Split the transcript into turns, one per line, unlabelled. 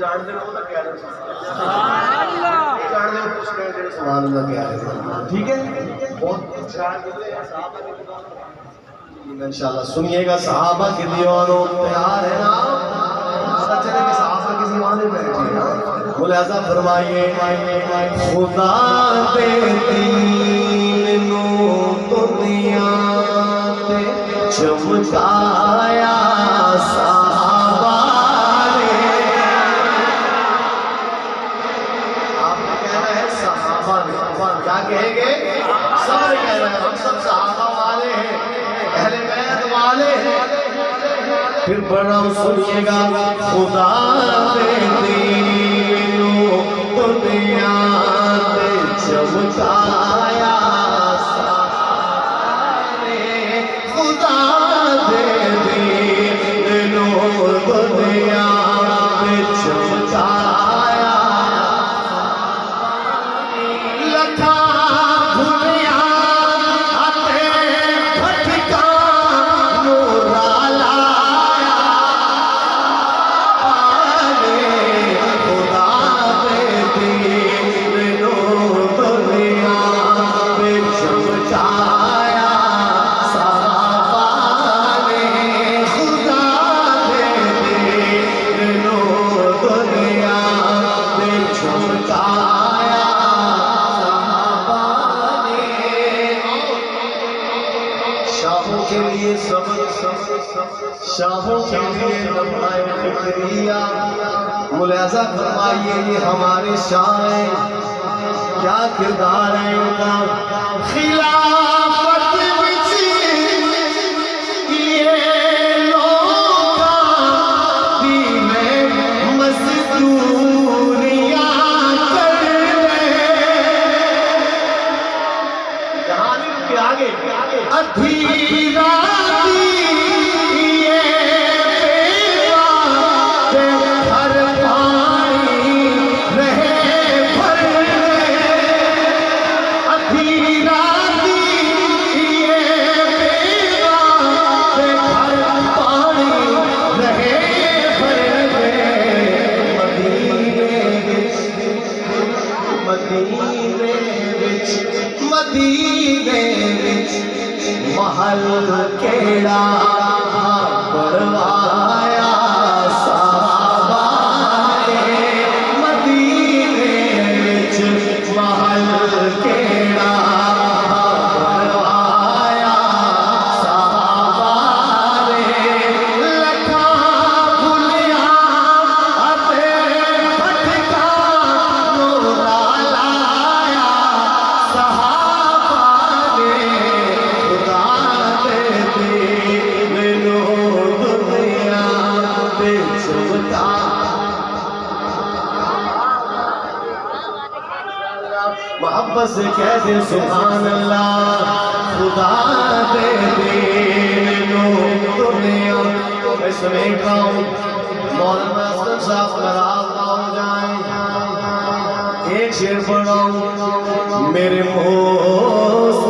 जानते हो तो क्या जानते हो कुछ नहीं सुभान अल्लाह क्या है। ठीक है बहुत इंशाल्लाह सुनिएगा। सहाबा के दीवानों तैयार है ना? सच है कि सहाबा के दीवाने बैठे हैं। मुलाजा फरमाइए खुदा दे दीन नू दुनिया ते चमकाया सहाबा ने। आपने कहना है सहाबा ने, क्या कहेंगे? सब कह रहे हैं हम सब सहाबा वाले हैं, अहले बैत वाले हैं। फिर बड़ा सुनिएगा खुदा दे दीनो दुनिया ते चमकाया सारे। खुदा दे दीनो दुनिया ते चमकाया लखा भुलिया आते भटका नूरा लाया आने। खुदा दे दीनो दुनिया ते चमकाया सहाबा ने। खुदा दे दीनो दुनिया ते चमकाया सहाबा ने। शाहों के लिए सब्र, शाहों के लिए लम्हाए फिक्रिया। मुलाजा फरमाइए ये हमारे शाह हैं, क्या किरदार है इनका। खिलाफत बिछी ये लोका दीने मजदूरियां कर रहे। यहाँ नहीं रुके, आगे अधी राती ये बेवा के हर पानी रहे भर रहे। अधी राती ये बेवा के हर पानी रहे भर रहे। मदीने विच महल केड़ा बनवाया सहाबा ने। मदीने विच महल केड़ा बनवाया सहाबा ने। लखा भुलिया आते भटका नूरा लाया सहाबा ने। खुदा दे दीनो दुनिया ते चमका। मोहब्बत से कह दे सुभान अल्लाह। खुदा दे दीनो दुनिया। मैं समेट रहा हूँ, मौलाना असलम साहब नाराज ना हो जाए। एक शेर पढ़ा हूँ मेरे मुँह